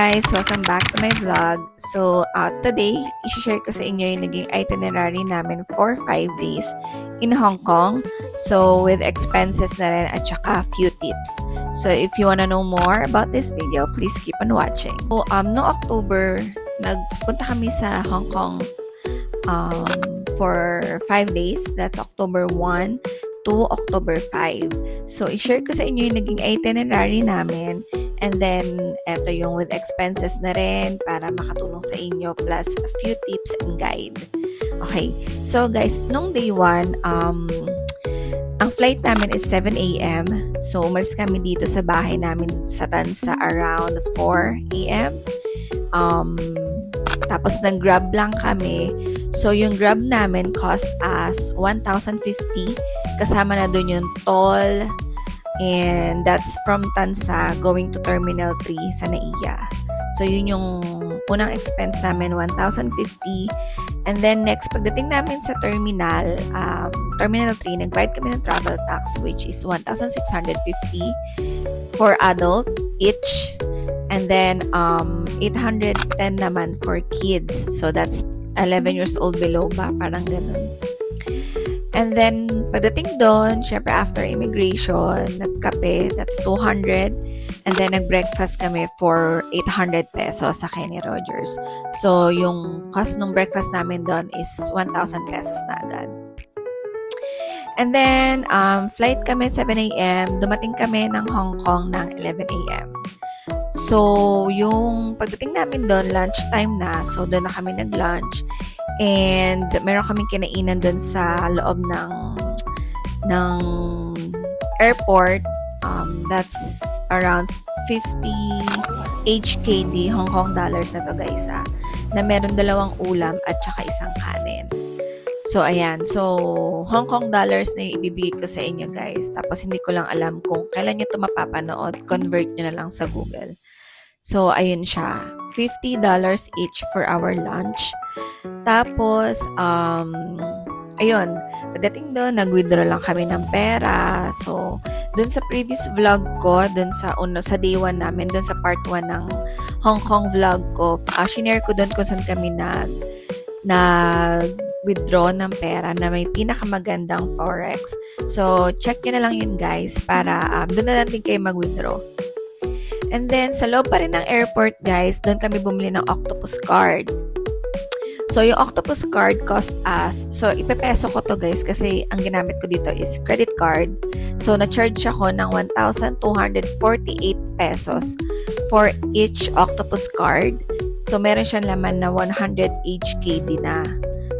Guys, welcome back to my vlog. So, today, i-share ko sa inyo yung naging itinerary namin for 5 days in Hong Kong. So, with expenses na rin at saka few tips. So, if you wanna know more about this video, please keep on watching. So, no October, nagpunta kami sa Hong Kong for 5 days. That's October 1 to October 5. So, i-share ko sa inyo yung naging itinerary namin. And then, eto yung with expenses na rin para makatulong sa inyo plus a few tips and guide. Okay. So, guys, nung day 1, ang flight namin is 7 a.m. So, umalis kami dito sa bahay namin sa Tansa around 4 a.m. Tapos, nag-grab lang kami. So, yung grab namin cost us 1,050. Kasama na dun yung toll. And that's from Tansa going to Terminal 3 sa Naiya. So, yun yung unang expense namin, 1,050. And then, next, pagdating namin sa Terminal 3, nagbayad kami ng travel tax, which is 1,650 for adult each. And then, 810 naman for kids. So, that's 11 years old below ba? Parang ganun. And then, pagdating doon, syempre after immigration, nagkape, that's 200. And then, nag-breakfast kami for 800 pesos sa Kenny Rogers. So, yung cost ng breakfast namin doon is 1,000 pesos na agad. And then, flight kami 7 a.m. Dumating kami ng Hong Kong ng 11 a.m. So, yung pagdating namin doon, lunchtime na. So, doon na kami nag-lunch. And meron kaming kinainan doon sa loob ng airport. That's around 50 HKD, Hong Kong dollars na to guys na meron dalawang ulam at saka isang kanin. So, ayan. So, Hong Kong dollars na yung ibibigay ko sa inyo guys. Tapos, hindi ko lang alam kung kailan nyo ito mapapanood. Convert nyo na lang sa Google. So, ayun siya. $50 each for our lunch. Tapos, ayun, pagdating doon, nag-withdraw lang kami ng pera. So, doon sa previous vlog ko, doon sa day 1 namin, doon sa part 1 ng Hong Kong vlog ko, shinare ko doon kung saan kami nag-withdraw ng pera na may pinakamagandang forex. So, check nyo na lang yun guys para doon na lang din kayo mag-withdraw. And then, sa loob pa rin ng airport, guys, doon kami bumili ng octopus card. So, yung octopus card cost us, so, ipepeso ko to guys, kasi ang ginamit ko dito is credit card. So, na-charge ako ng 1,248 pesos for each octopus card. So, meron siyang laman na 100 HKD na.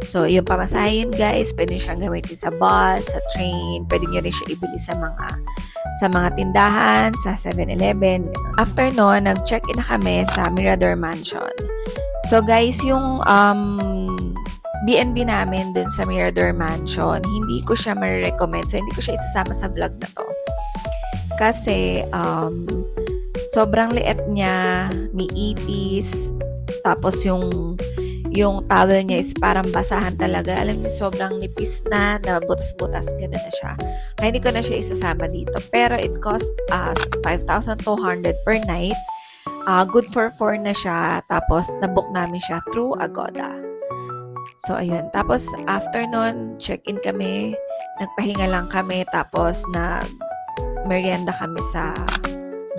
So, yung pamasahe yun guys, pwede siyang gamitin sa bus, sa train, pwede nyo rin siya ibili sa mga tindahan, sa 7-Eleven. After noon, nag-check-in na kami sa Mirador Mansion. So guys, yung B&B namin dun sa Mirador Mansion, hindi ko siya ma-recommend. So hindi ko siya isasama sa vlog na to. Kasi sobrang liit niya, may ipis, tapos yung towel niya is parang basahan talaga. Alam niyo, sobrang nipis na butas-butas, gano'n na siya. Kaya hindi ko na siya isasama dito. Pero it cost us 5,200 per night. Good for 4 na siya. Tapos, nabook namin siya through Agoda. So, ayun. Tapos, after nun, check-in kami. Nagpahinga lang kami. Tapos, nag-merienda kami sa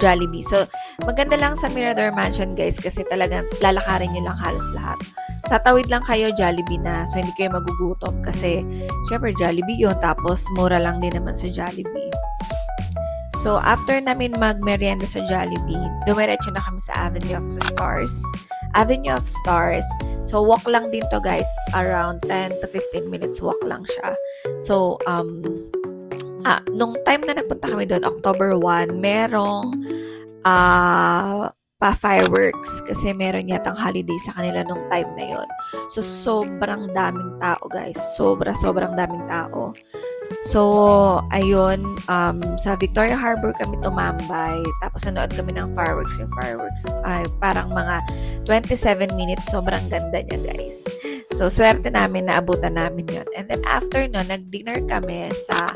Jollibee. So, maganda lang sa Mirador Mansion, guys, kasi talagang lalakarin nyo lang halos lahat. Tatawid lang kayo Jollibee na, so hindi kayo magugutom kasi syempre Jollibee yun, tapos mura lang din naman sa Jollibee. So after namin magmerienda sa Jollibee, dumiretso na kami sa Avenue of the Stars. Avenue of Stars, so walk lang din to guys, around 10 to 15 minutes walk lang siya. So nung time na nagpunta kami doon, October 1, merong pa-fireworks kasi meron yatang holiday sa kanila nung time na yon. So, sobrang daming tao, guys. Sobrang daming tao. So, ayun, sa Victoria Harbor kami tumambay. Tapos, nanood kami ng fireworks. Yung fireworks ay parang mga 27 minutes. Sobrang ganda niya, guys. So, swerte namin na abutan namin yon. And then, after nun, nag-dinner kami sa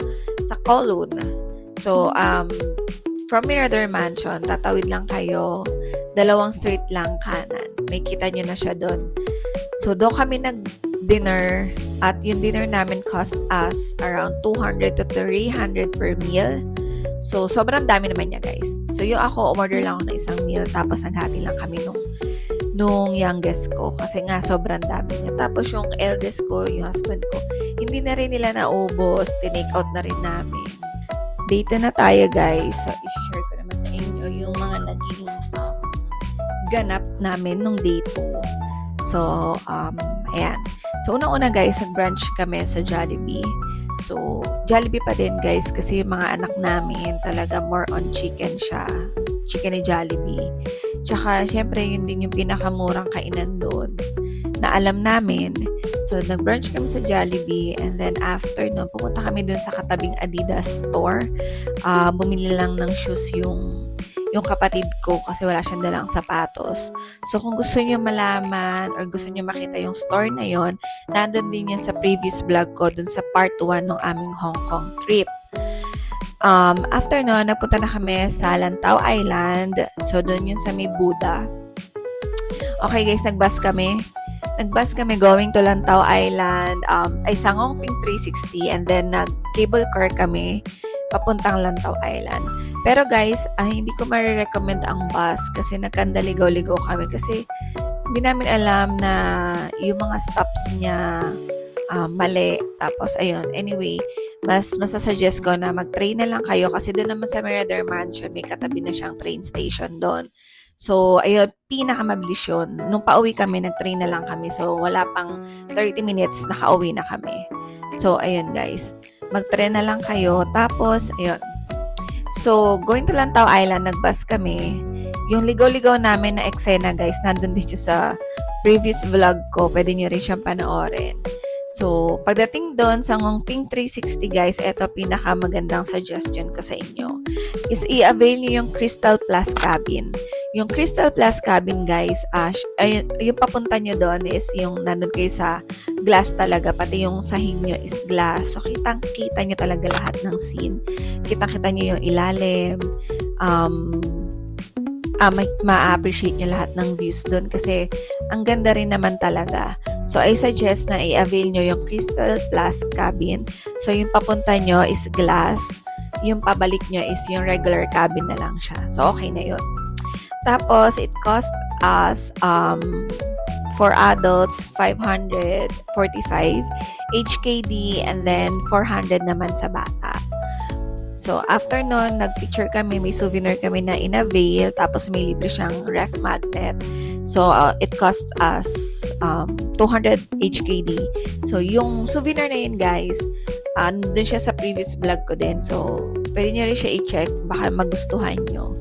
Kowloon. So, from Mirador Mansion, tatawid lang kayo 2 street lang kanan. May kita nyo na siya doon. So, doon kami nag-dinner at yung dinner namin cost us around 200 to 300 per meal. So, sobrang dami naman niya, guys. So, yung ako, umorder lang ako ng isang meal tapos naghati lang kami nung youngest ko kasi nga sobrang dami niya. Tapos yung eldest ko, yung husband ko, hindi na rin nila naubos. Tinake out na rin namin. Data na tayo, guys. So, i-share ko naman sa inyo yung mga naging ganap namin nung day 2. So, ayan. So, unang-una guys, nag-brunch kami sa Jollibee. So, Jollibee pa din guys kasi yung mga anak namin talaga more on chicken siya. Chicken ni Jollibee. Tsaka, syempre, yun din yung pinakamurang kainan doon na alam namin. So, nag-brunch kami sa Jollibee and then after no, pumunta kami doon sa katabing Adidas store. Bumili lang ng shoes yung kapatid ko kasi wala siyang dalang sapatos. So, kung gusto niyo malaman or gusto niyo makita yung store na yon, nandun din yan sa previous vlog ko dun sa part 1 ng aming Hong Kong trip. After no, nagpunta na kami sa Lantau Island. So, dun yun sa may Buddha. Okay guys, nagbus kami. Nagbus kami going to Lantau Island, Sangong Ping 360 and then nag-cable car kami papuntang Lantau Island. Pero guys, hindi ko marirecommend ang bus kasi nagkandaligaw-ligaw kami kasi hindi namin alam na yung mga stops niya mali. Tapos, ayun. Anyway, mas masasuggest ko na mag-train na lang kayo kasi doon naman sa Mirador Mansion, may katabi na siyang train station doon. So, ayun, pinakamabilis yun. Nung pauwi kami, nag-train na lang kami. So, wala pang 30 minutes, nakauwi na kami. So, ayun guys. Mag-train na lang kayo. Tapos, ayun. So, going to Lantau Island, nag-bus kami. Yung ligaw-ligaw namin na eksena, guys, nandun din siya sa previous vlog ko. Pwede nyo rin siyang panoorin. So, pagdating doon sa Ngong Ping 360, guys, eto pinakamagandang suggestion ko sa inyo. Is i-avail nyo yung Crystal Plus Cabin. Yung Crystal Plus Cabin, guys, yung papunta nyo doon is yung nandun kayo sa glass talaga, pati yung sahig nyo is glass. So, kitang-kita nyo talaga lahat ng scene. Kitang-kita nyo yung ilalim. Ma-appreciate nyo lahat ng views doon kasi ang ganda rin naman talaga. So, I suggest na i-avail nyo yung Crystal Plus Cabin. So, yung papunta nyo is glass. Yung pabalik nyo is yung regular cabin na lang siya. So, okay na yun. Tapos, it cost us, for adults, 545 HKD and then 400 naman sa bata. So, after nun, nag-picture kami, may souvenir kami na in-avail, tapos may libre siyang ref magnet. So, it cost us 200 HKD. So, yung souvenir na yun, guys, dun siya sa previous vlog ko din. So, pwede nyo rin siya i-check, baka magustuhan nyo.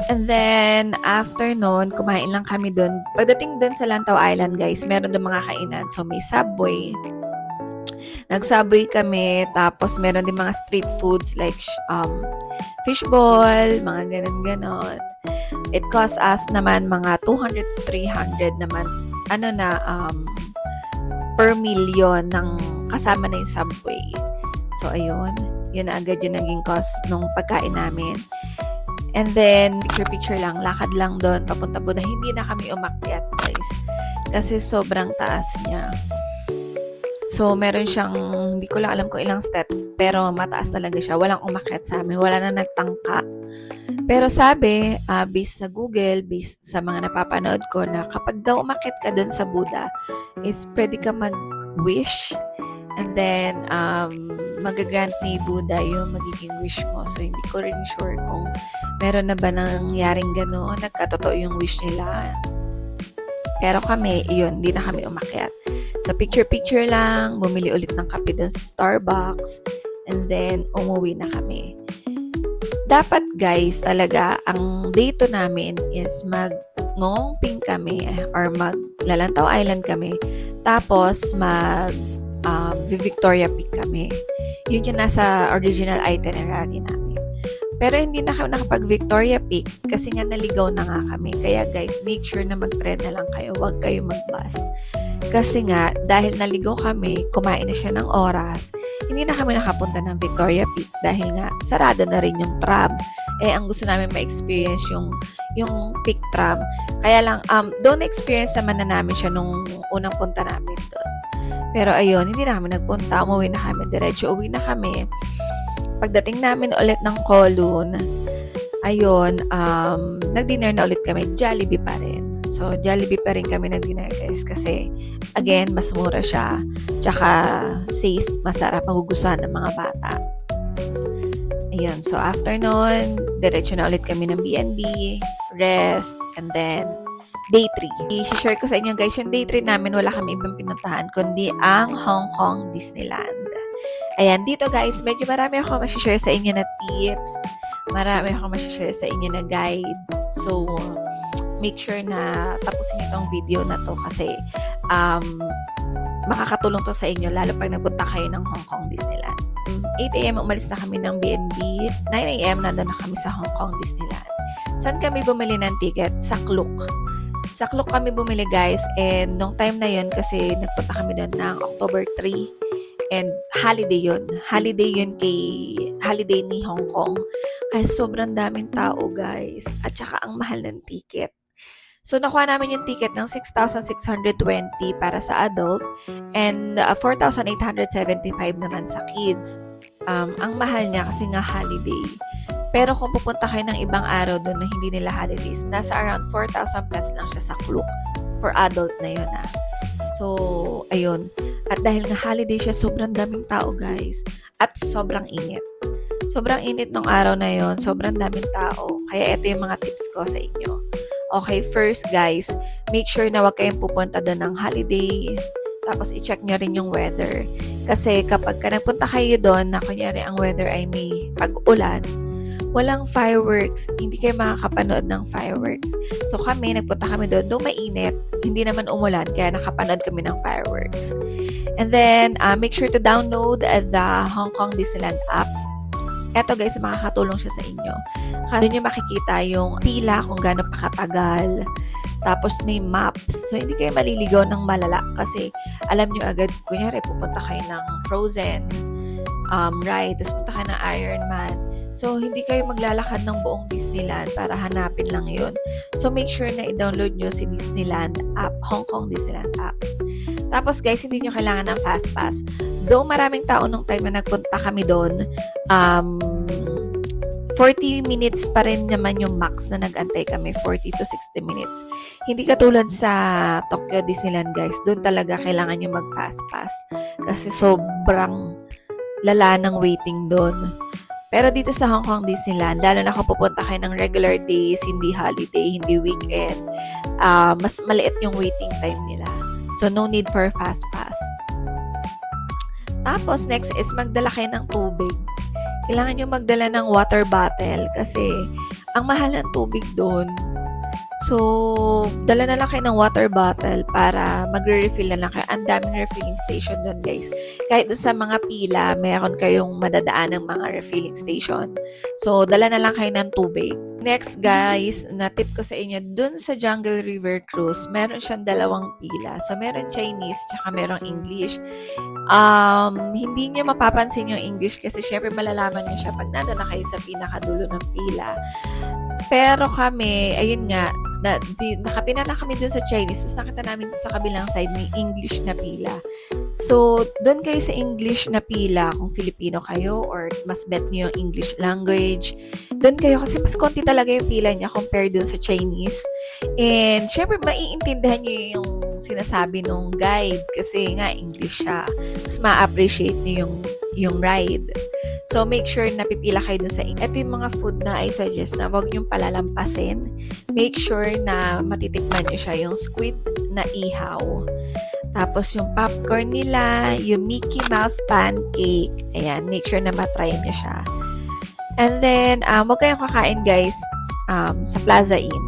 And then, after nun, kumain lang kami dun. Pagdating dun sa Lantau Island, guys, meron dun mga kainan. So, may Subway. Nag-Subway kami. Tapos, meron din mga street foods like fishball, mga ganon-ganon. It cost us naman mga 200 to 300 naman. Per million ng kasama na yung Subway. So, ayun. Yun na agad yung naging cost nung pagkain namin. And then, picture-picture lang, lakad lang doon, papunta Buddha. Hindi na kami umakyat, guys. Kasi sobrang taas niya. So, meron siyang, hindi ko lang alam kung ilang steps, pero mataas talaga siya. Walang umakyat sa amin. Wala na nagtangka. Pero sabi, based sa Google, based sa mga napapanood ko, na kapag daw umakyat ka doon sa Buddha, is pwede ka mag-wish. And then, magagrant ni Buddha yung magiging wish mo. So, hindi ko rin sure kung meron na ba nangyaring gano'n, nagkatotoo yung wish nila. Pero kami, yun, hindi na kami umakyat. So, picture-picture lang, bumili ulit ng kape doon sa Starbucks, and then, umuwi na kami. Dapat, guys, talaga, ang day 2 namin is mag-Ngong Ping kami, or mag-Lantau Island kami, tapos Victoria Peak kami. Yun yung nasa original itinerary namin. Pero hindi na kami nakapag-Victoria Peak kasi nga naligaw na nga kami. Kaya guys, make sure na mag-tren na lang kayo. Huwag kayo mag-bus. Kasi nga, dahil naligaw kami, kumain na siya ng oras, hindi na kami nakapunta ng Victoria Peak dahil nga, sarado na rin yung tram. Eh, ang gusto namin ma-experience yung peak tram. Kaya lang, don't experience naman na namin siya nung unang punta namin doon. Pero ayun, hindi na kami nagpunta. Umuwi na kami. Diretso uwi na kami. Pagdating namin ulit ng Kowloon, ayun, nag-dinner na ulit kami. Jollibee pa rin. So, Jollibee pa rin kami nag-dinner, guys. Kasi, again, mas mura siya. Tsaka, safe, masarap, magugustuhan ng mga bata. Ayun. So, after nun, diretso na ulit kami ng B&B, rest, and then, day 3. I-share ko sa inyo, guys, yung day 3 namin, wala kami ibang pinuntahan, kundi ang Hong Kong Disneyland. Ayan, dito, guys, medyo marami ako ma-share sa inyo na tips. Marami ako ma-share sa inyo na guide. So, make sure na tapusin niyo itong video na to kasi makakatulong to sa inyo lalo pag nagpunta kayo ng Hong Kong Disneyland. 8 a.m. umalis na kami ng B&B. 9 a.m. nandun na kami sa Hong Kong Disneyland. Saan kami bumili ng ticket? Sa Klook. Sa Klook kami bumili, guys. And nung time na yun, kasi nagpunta kami doon ng October 3. And holiday yun. Holiday ni Hong Kong. Kaya sobrang daming tao, guys. At saka ang mahal ng ticket. So, nakuha namin yung ticket ng 6,620 para sa adult and 4,875 naman sa kids. Ang mahal niya kasi nga holiday. Pero kung pupunta kayo ng ibang araw doon na hindi nila holidays, nasa around 4,000 plus lang siya sa Klook. For adult na yun, ah. So, ayun. At dahil nga holiday siya, sobrang daming tao, guys. At sobrang init. Sobrang init nung araw na yon, sobrang daming tao. Kaya ito yung mga tips ko sa inyo. Okay, first, guys, make sure na huwag kayong pupunta doon ng holiday. Tapos, i-check nyo rin yung weather. Kasi kapag nagpunta kayo doon na kunyari ang weather ay may pag-ulan, walang fireworks. Hindi kayo makakapanood ng fireworks. So, nagpunta kami doon. Doon mainit. Hindi naman umulan, kaya nakapanood kami ng fireworks. And then, make sure to download the Hong Kong Disneyland app. Eto, guys, makakatulong siya sa inyo. Kasi doon nyo makikita yung pila kung gaano pa katagal. Tapos may maps. So, hindi kayo maliligaw ng malala kasi alam nyo agad, kunyari, pupunta kayo ng Frozen ride, tapos punta kayo ng Iron Man. So, hindi kayo maglalakad ng buong Disneyland para hanapin lang yun. So, make sure na i-download nyo si Disneyland app, Hong Kong Disneyland app. Tapos, guys, hindi nyo kailangan ng fast pass. Though maraming tao nung time na nagpunta kami doon, 40 minutes pa rin naman yung max na nag-antay kami, 40 to 60 minutes. Hindi katulad sa Tokyo Disneyland, guys. Doon talaga kailangan nyo mag-fast pass. Kasi sobrang lala ng waiting doon. Pero dito sa Hong Kong Disneyland, lalo na kung pupunta kayo ng regular days, hindi holiday, hindi weekend, mas maliit yung waiting time nila. So, no need for fast pass. Tapos, next is magdala kayo ng tubig. Kailangan nyo magdala ng water bottle kasi ang mahal ng tubig doon. So, dala na lang kayo ng water bottle para magre-refill na lang kayo. Ang daming refilling station doon, guys. Kahit doon sa mga pila, mayroon kayong madadaan ng mga refilling station. So, dala na lang kayo ng tubig. Next, guys, na tip ko sa inyo, doon sa Jungle River Cruise, meron siyang dalawang pila. So, meron Chinese, tsaka merong English. Hindi nyo mapapansin yung English kasi syempre malalaman nyo siya pag nandun na kayo sa pinakadulo ng pila. Pero kami, ayun nga, nakapina na kami dun sa Chinese, tapos nakita namin dun sa kabilang side may English na pila. So, doon kayo sa English na pila, kung Filipino kayo or mas bet nyo yung English language, doon kayo kasi mas konti talaga yung pila niya compared dun sa Chinese. And, syempre, maiintindihan nyo yung sinasabi nung guide kasi nga English siya. Mas ma-appreciate nyo yung ride. So, make sure na pipila kayo dun sa ito yung mga food na I suggest na huwag nyong palalampasin. Make sure na matitikman nyo siya. Yung squid na ihaw. Tapos, yung popcorn nila, yung Mickey Mouse pancake. Ayan, make sure na matry nyo siya. And then, huwag kayong kakain, guys, sa Plaza Inn.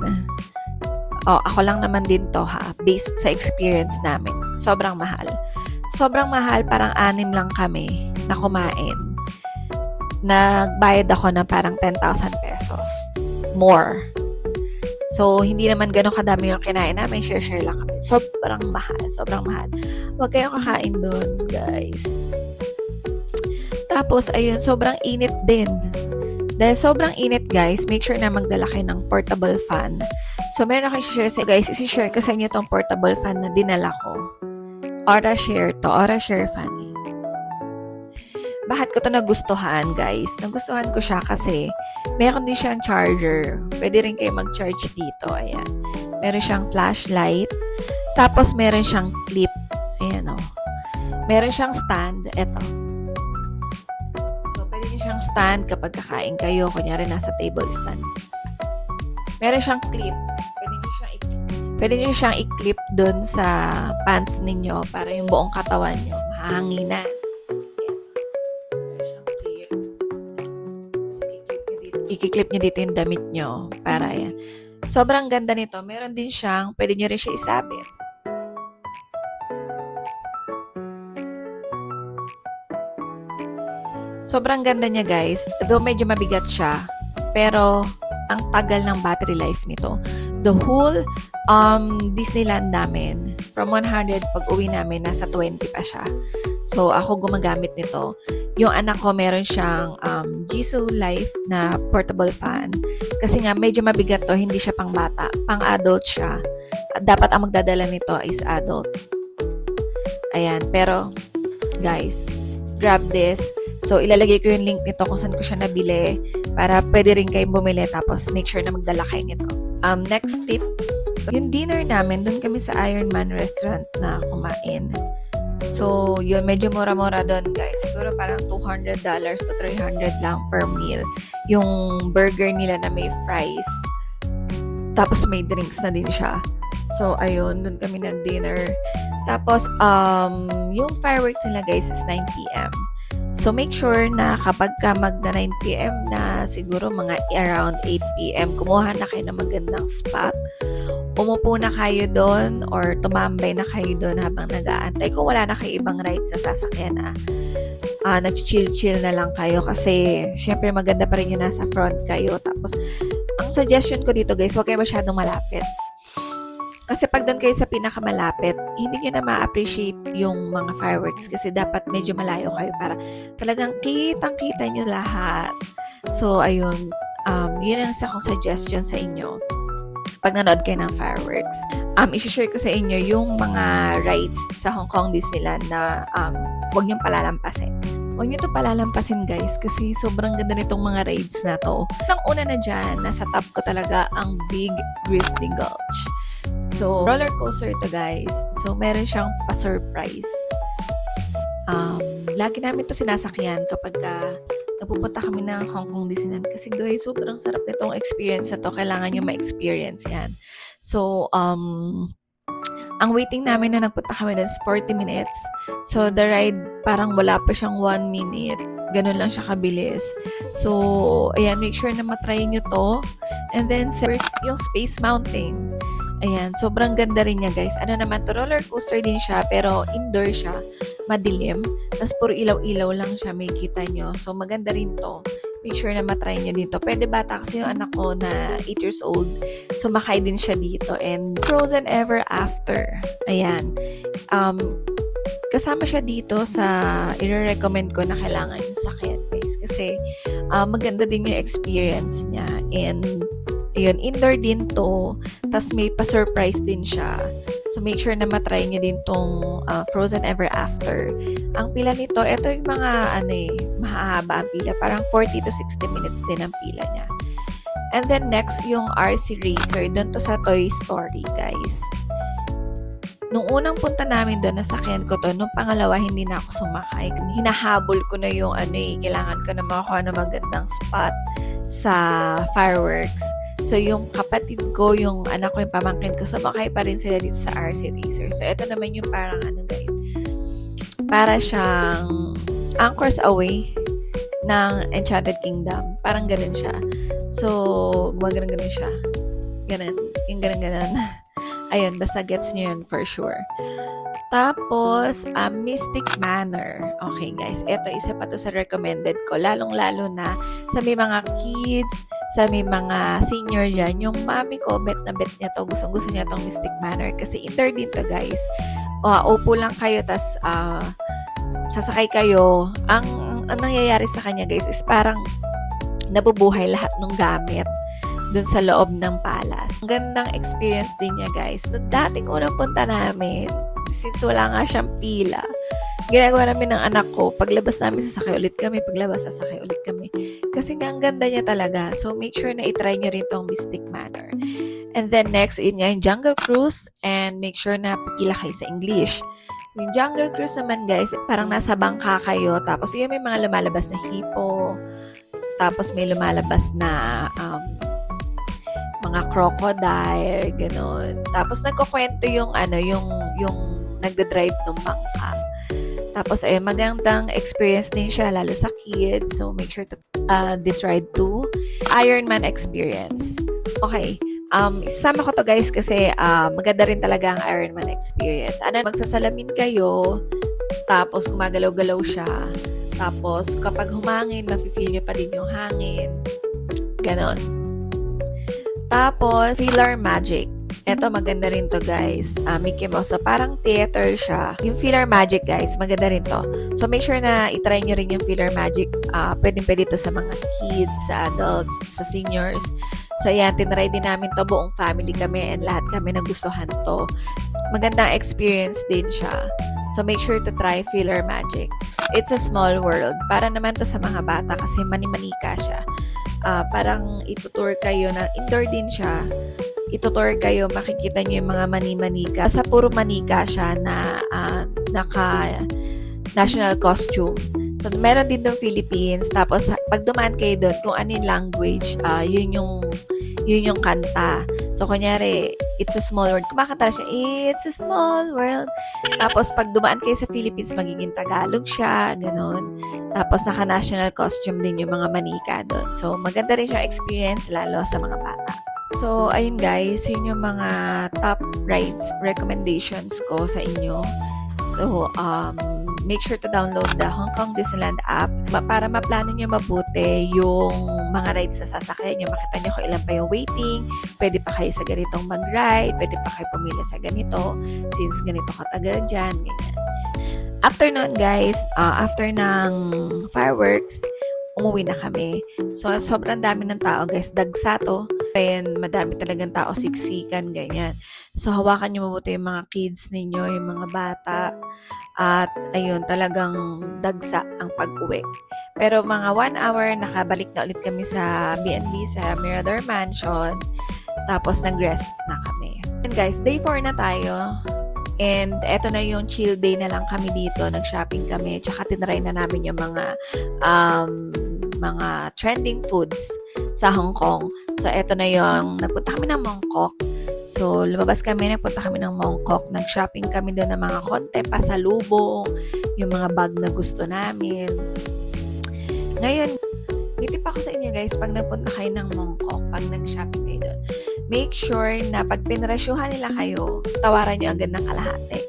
Ako lang naman din to, ha. Based sa experience namin. Sobrang mahal. Sobrang mahal, parang 6 lang kami na kumain. Nagbayad ako ng parang 10,000 pesos. More. So, hindi naman ganun kadami yung kinain namin. Share-share lang kami. Sobrang mahal. Sobrang mahal. Huwag kayong kakain doon, guys. Tapos, ayun, sobrang init din. Dahil sobrang init guys, make sure na magdala kayo ng portable fan. So meron ako i-share sa guys, isi-share ko sa inyo tong portable fan na dinala ko. Aura Share to, Aura Share fan. Bakit ko to nagustuhan guys? Nagustuhan ko siya kasi meron din siyang charger. Pwede rin kayo mag-charge dito. Ayan. Meron siyang flashlight. Tapos meron siyang clip. Ayan o. Meron siyang stand. Eto. So, pwede nyo siyang stand kapag kakain kayo. Kunyari, nasa table stand. Meron siyang clip. Pwede nyo siyang i-clip dun sa pants ninyo para yung buong katawan nyo mahanginan. Meron siyang clip. I-clip nyo dito yung damit nyo para yan. Sobrang ganda nito. Meron din siyang, pwede nyo rin siya isabit. Sobrang ganda niya guys. Though medyo mabigat siya, pero ang tagal ng battery life nito. The whole Disneyland namin, from 100 pag uwi namin, nasa 20 pa siya. So, ako gumagamit nito. Yung anak ko, meron siyang Jisoo Life na portable fan. Kasi nga, medyo mabigat to, hindi siya pang bata. Pang adult siya. Dapat ang magdadala nito is adult. Ayan, pero, guys, grab this. So, ilalagay ko yung link nito kung saan ko siya nabili para pwede rin kayong bumili tapos make sure na magdala kayo nito. Next tip, yung dinner namin, doon kami sa Ironman restaurant na kumain. So, yun, medyo mura-mura doon, guys. Siguro parang $200 to $300 lang per meal. Yung burger nila na may fries. Tapos may drinks na din siya. So, ayun, doon kami nag-dinner. Tapos, yung fireworks nila, guys, is 9 p.m. So, make sure na kapag ka magna 9 p.m. na siguro mga around 8 p.m. kumuha na kayo ng magandang spot. Umupo na kayo doon or tumambay na kayo doon habang nag-aantay. Kung wala na kayo ibang rides sa sasakyan nag-chill-chill na lang kayo kasi syempre maganda pa rin yung nasa front kayo. Tapos, ang suggestion ko dito guys, huwag kayo masyadong malapit. Kasi pag doon kayo sa pinakamalapit, hindi nyo na ma-appreciate yung mga fireworks kasi dapat medyo malayo kayo para talagang kitang-kita nyo lahat. So, ayun. Yun ang isa kong suggestion sa inyo. Pag nanood kayo ng fireworks. I-share ko sa inyo yung mga rides sa Hong Kong Disneyland na huwag nyo palalampasin. Huwag nyo ito palalampasin guys kasi sobrang ganda nitong mga rides na to. Nang una na dyan, nasa top ko talaga ang Big Grizzly Gulch. So, roller coaster ito guys. So, meron siyang pa-surprise. Lagi namin ito sinasakyan kapag napupunta kami ng Hong Kong Disneyland. Kasi guys, sobrang sarap nitong experience na to. Kailangan nyo ma-experience yan. So, ang waiting namin na nagpunta kami doon is 40 minutes. So, the ride, parang wala pa siyang 1 minute. Ganun lang siya kabilis. So, ayan, make sure na matry nyo to. And then, first, yung Space Mountain. Ayan, sobrang ganda rin niya guys. Ano naman to, roller coaster din siya, pero indoor siya, madilim. Tapos puro ilaw-ilaw lang siya, may kita nyo. So maganda rin to. Make sure na matry nyo dito. Pwede bata kasi yung anak ko na 8 years old. Sumakay din siya dito. And Frozen Ever After. Ayan. Kasama siya dito sa i-recommend ko na kailangan yung sakyan guys. Kasi maganda din yung experience niya. And ayun, indoor din to. Tapos may pa-surprise din siya. So, make sure na matry nyo din tong Frozen Ever After. Ang pila nito, ito yung mga, mahahaba ang pila. Parang 40 to 60 minutes din ang pila niya. And then, next, yung RC Racer. Doon to sa Toy Story, guys. Nung unang punta namin doon, nasakyan ko to. Nung pangalawa, hindi na ako sumakay. Hinahabol ko na yung, kailangan ko na makakuha ng magandang spot sa fireworks. So, yung kapatid ko, yung anak ko, yung pamangkin ko, sumakay pa rin sila dito sa RC Racer. So, ito naman yung parang, guys, para siyang Anchors Away ng Enchanted Kingdom. Parang ganun siya. So, gumagano'n siya. Ganun. Yung ganun. Ayun, basta gets nyo yun for sure. Tapos, Mystic Manor. Okay, guys. Ito, isa pa to sa recommended ko. Lalong-lalo na sa may mga kids, sa may mga senior dyan, yung mami ko, bet na bet niya to, gusto niya tong Mystic Manor. Kasi indoor din to, guys. Upo lang kayo, tas sasakay kayo. Ang nangyayari sa kanya, guys, is parang nabubuhay lahat ng gamit dun sa loob ng palace. Ang gandang experience din niya, guys. Noong dating unang punta namin, since wala nga siyang pila, ginagawa namin ng anak ko, paglabas namin sasakay ulit kami, paglabas sasakay ulit kami. Kasi nga ang ganda niya talaga. So make sure na itry nyo rin tong Mystic Manor. And then next, yun nga yung Jungle Cruise, and make sure na pipila kayo sa English. Yung Jungle Cruise naman, guys, parang nasa bangka kayo, tapos yun may mga lumalabas na hipo, tapos may lumalabas na mga crocodile, ganun. Tapos nagkukwento yung yung nagda-drive ng bangka. Tapos ayun, magandang experience din siya lalo sa kids. So make sure to this ride too. Ironman experience. Okay. Isama ko to, guys, kasi maganda rin talaga ang Ironman experience. Magsasalamin kayo, tapos gumagalaw-galaw siya. Tapos kapag humangin, mafe-feel nyo pa din yung hangin. Ganon. Tapos, Filler Magic. Ito, maganda rin to, guys. Mickey Mouse. So, parang theater siya. Yung Filler Magic, guys, maganda rin to. So, make sure na itry nyo rin yung Filler Magic. Pwede to sa mga kids, sa adults, sa seniors. So, ayan, tinry din namin to. Buong family kami and lahat kami nagustuhan to. Magandang experience din siya. So, make sure to try Filler Magic. It's a small world. Para naman to sa mga bata kasi mani-manika siya. Parang itutour kayo na indoor din siya. Itutour kayo, makikita nyo yung mga mani-manika. Sa puro manika siya na naka-national costume. So, meron din doon Philippines. Tapos, pag dumaan kayo doon, kung ano yung language, yun yung kanta. So, kunyari, it's a small world. Kumakanta siya, it's a small world. Tapos, pag dumaan kayo sa Philippines, magiging Tagalog siya, ganun. Tapos, naka-national costume din yung mga manika doon. So, maganda rin siya experience, lalo sa mga bata. So, ayun guys, yun yung mga top rides recommendations ko sa inyo. So, make sure to download the Hong Kong Disneyland app para maplano nyo mabuti yung mga rides na sasakyan nyo. Makita nyo kung ilan pa yung waiting, pwede pa kayo sa ganitong mag-ride, pwede pa kayo pumili sa ganito, since ganito katagal dyan, ganyan. After nun, guys, after ng fireworks, umuwi na kami. So, sobrang dami ng tao, guys. Dagsa to. And madami talagang tao, siksikan, ganyan. So, hawakan nyo mabuti yung mga kids ninyo, yung mga bata. At, ayun, talagang dagsa ang pag-uwi. Pero mga 1 hour, nakabalik na ulit kami sa B&B, sa Mirador Mansion. Tapos, nag-rest na kami. And guys, day 4 na tayo. And eto na yung chill day na lang kami dito. Nag-shopping kami. Tsaka tinry na namin yung mga trending foods sa Hong Kong. So, eto na yung nagpunta kami ng Mongkok. So, lumabas kami, nagpunta kami ng Mongkok. Nag-shopping kami doon ng mga konti, pasalubong, yung mga bag na gusto namin. Ngayon, nitip ako sa inyo, guys, pag nagpunta kayo ng Mongkok, pag nag-shopping kayo doon, make sure na pag pinrasyuhan nila kayo, tawaran nyo agad ng kalahati.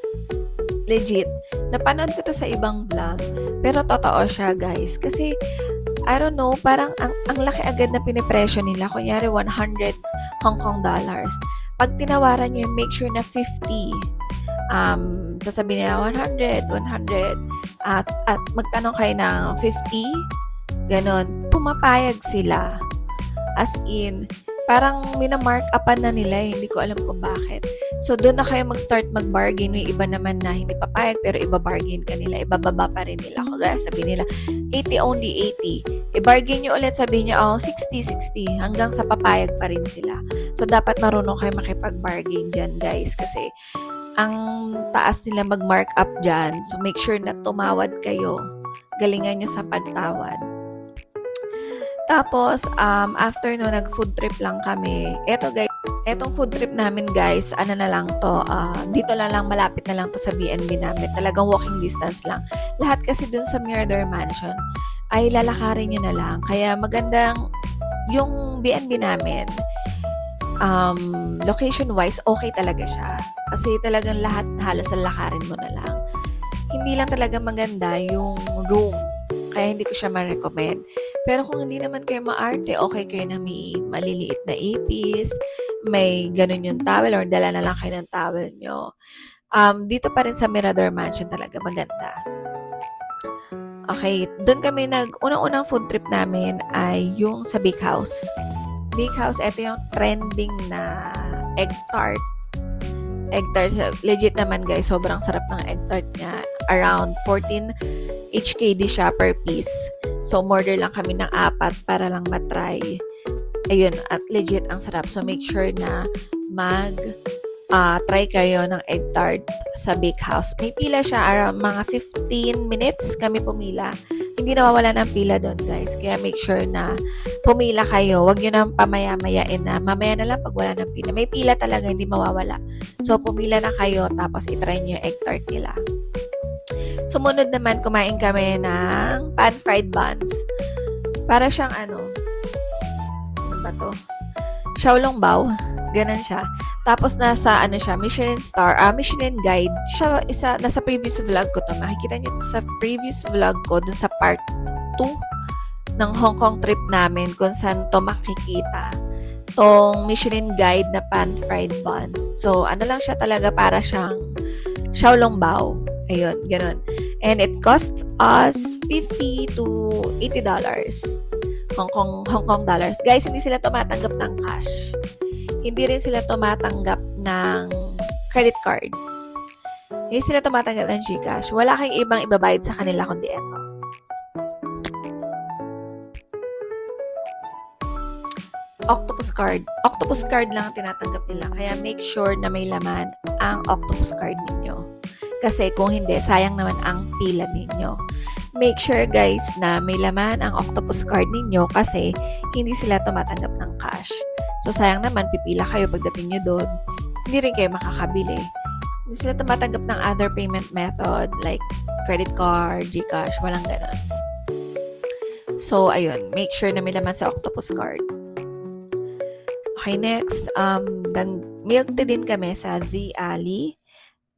Legit. Napanood ko to sa ibang vlog, pero totoo siya, guys. Kasi, I don't know, parang ang laki agad na pinipresyo nila. Kunyari, 100 Hong Kong dollars. Pag tinawaran nyo, make sure na 50. Sasabihin nila 100. At magtanong kayo ng 50. Ganon. Pumapayag sila. As in, parang minamark upan na nila, hindi ko alam kung bakit. So, doon na kayo mag-start mag-bargain. May iba naman na hindi papayag, pero iba-bargain ka nila. Ibababa pa rin nila. Kaya sabihin nila, 80 only 80. I-bargain nyo ulit, sabihin nyo, 60. Hanggang sa papayag pa rin sila. So, dapat marunong kayo makipag-bargain dyan, guys. Kasi, ang taas nila mag-mark up dyan. So, make sure na tumawad kayo. Galingan nyo sa pagtawad. Tapos, after no, nag-food trip lang kami. Etong food trip namin, guys, ano na lang to, dito na lang, malapit na lang to sa B&B namin. Talagang walking distance lang. Lahat kasi dun sa Mirador Mansion, ay lalakarin nyo na lang. Kaya magandang, yung B&B namin, location-wise, okay talaga siya. Kasi talagang lahat halos lalakarin mo na lang. Hindi lang talaga maganda yung room. Kaya hindi ko siya ma-recommend. Pero kung hindi naman kayo maarte, okay kayo na may maliliit na ipis, may ganun yung towel, or dala na lang kayo ng towel nyo. Dito pa rin sa Mirador Mansion talaga maganda. Okay, doon kami unang-unang food trip namin ay yung sa Bake House. Bake House, ito yung trending na egg tart. Egg tart, legit naman guys, sobrang sarap ng egg tart niya. Around 14 HKD siya per piece. So, order lang kami ng 4 para lang matry. Ayun, at legit ang sarap. So, make sure na try kayo ng egg tart sa Bake House. May pila siya, around mga 15 minutes kami pumila. Hindi nawawala ng pila doon guys. Kaya make sure na pumila kayo. Huwag nyo nang pamaya-mayain na mamaya na lang pag wala ng pila. May pila talaga, hindi mawawala. So, pumila na kayo tapos itry nyo yung egg tart nila. Sumunod naman, kumain kami ng pan-fried buns. Para siyang ano ba to? Xiaolongbao. Ganun siya. Tapos nasa Michelin guide. Siya, nasa previous vlog ko to. Makikita nyo to sa previous vlog ko dun sa part 2 ng Hong Kong trip namin kung saan to makikita. Tong Michelin guide na pan-fried buns. So, ano lang siya talaga, para siyang xiaolongbao. Ayun, ganun. And it cost us $50 to $80 Hong Kong dollars. Guys, hindi sila tumatanggap ng cash. Hindi rin sila tumatanggap ng credit card. Hindi sila tumatanggap ng GCash. Wala kayong ibang ibabayad sa kanila kundi ito. Octopus card. Octopus card lang ang tinatanggap nila. Kaya make sure na may laman ang octopus card ninyo. Kasi kung hindi, sayang naman ang pila ninyo. Make sure guys na may laman ang octopus card ninyo kasi hindi sila tumatanggap ng cash. So sayang naman, pipila kayo pagdating nyo doon. Hindi rin kayo makakabili. Hindi sila tumatanggap ng other payment method like credit card, GCash, walang ganun. So ayun, make sure na may laman sa octopus card. Okay, next, milk tea din kami sa The Alley.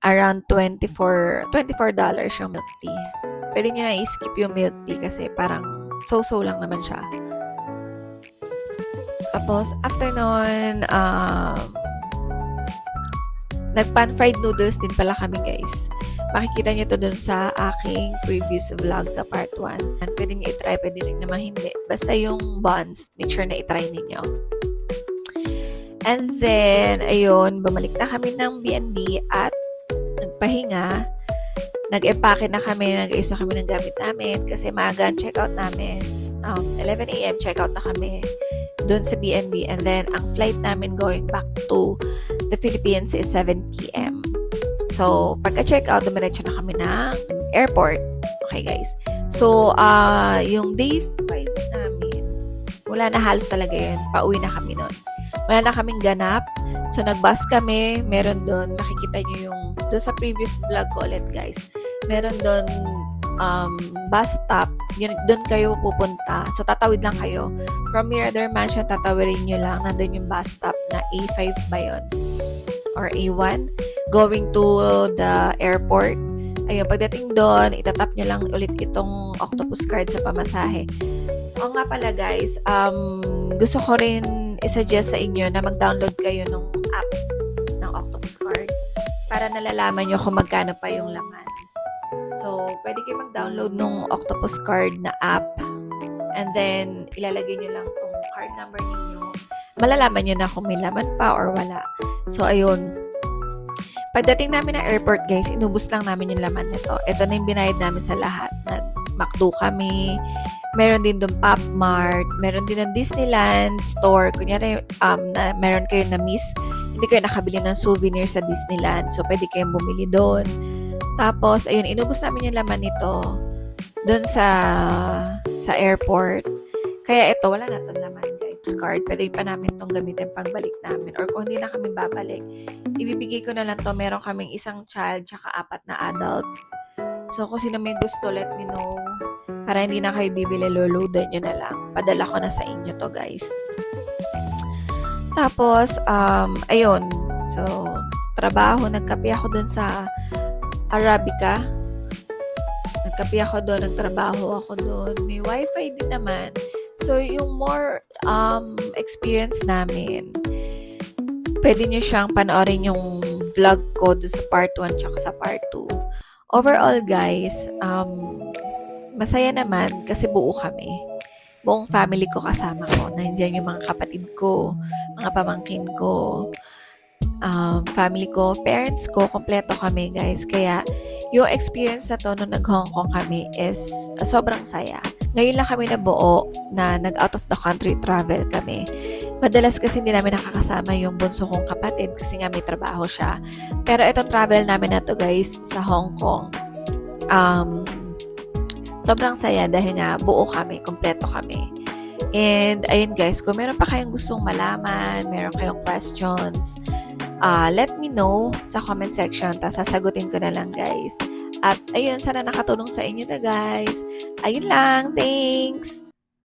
Around $24 yung milk tea. Pwede nyo na i-skip yung milk tea kasi parang so-so lang naman siya. Tapos, after nun, nag-pan-fried noodles din pala kami guys. Makikita nyo to dun sa aking previous vlog sa part 1. Pwede nyo i-try, pwede rin naman hindi. Basta yung buns, make sure na i-try ninyo. And then, ayun, bumalik na kami ng B&B at nagpahinga. Nag-empake na kami, nag-ayos na kami ng gamit namin kasi maaga ang checkout namin. 11 a.m. checkout na kami doon sa B&B, and then ang flight namin going back to the Philippines is 7 p.m. So, pagka-checkout, dumiretso na kami ng airport. Okay, guys. So, yung day 5 namin, wala na, halos talaga yun. Pauwi na kami nun. Wala na kaming ganap. So, nag-bus kami. Meron doon, makikita nyo yung, doon sa previous vlog ko ulit, guys. Meron doon, bus stop. Doon kayo pupunta. So, tatawid lang kayo. From Mirador Mansion, tatawirin nyo lang. Nandun yung bus stop na A5 ba yun? Or A1. Going to the airport. Ayun, pagdating doon, itatap nyo lang ulit itong octopus card sa pamasahe. O nga pala guys, gusto ko rin isuggest sa inyo na mag-download kayo ng app ng octopus card para nalalaman nyo kung magkano pa yung laman. So, pwede kayo mag-download ng octopus card na app and then ilalagay nyo lang tong card number ninyo. Malalaman nyo na kung may laman pa or wala. So, ayun. Pagdating namin ng airport, guys, inubos lang namin yung laman nito. Ito na yung binayad namin sa lahat. Nag-McDo kami. Meron din doon Pop Mart. Meron din ng Disneyland store. Kunyari, meron kayo na miss. Hindi kayo nakabili ng souvenir sa Disneyland. So, pwede kayong bumili doon. Tapos, ayun, inubos namin yung laman nito doon sa airport. Kaya ito, wala na itong laman, guys. Card, pwede pa namin itong gamitin pagbalik namin. Or kung hindi na kami babalik, ibibigay ko na lang to. Meron kaming isang child tsaka 4 na adult. So, kung sino may gusto, let me know. Para hindi na kayo bibili, loloadan nyo na lang. Padala ko na sa inyo to, guys. Tapos, ayun. So, trabaho. Nagkape ako dun sa Arabica. Nagkape ako doon, nagtrabaho ako doon. May wifi din naman. So, yung more experience namin, pwede nyo siyang panoorin yung vlog ko doon sa part 1 tsaka sa part 2. Overall, guys, masaya naman kasi buo kami. Buong family ko kasama ko. Nandiyan yung mga kapatid ko, mga pamangkin ko, family ko, parents ko, kompleto kami guys. Kaya yung experience na to nung nag-Hong Kong kami is sobrang saya. Ngayon lang kami nabuo na nag-out of the country travel kami. Madalas kasi hindi namin nakakasama yung bunso kong kapatid kasi nga may trabaho siya. Pero itong travel namin na to guys sa Hong Kong, sobrang saya dahil nga buo kami, kompleto kami. And ayun guys, kung meron pa kayong gustong malaman, meron kayong questions, let me know sa comment section, tapos sasagutin ko na lang guys. At ayun, sana nakatulong sa inyo na guys. Ayun lang, thanks!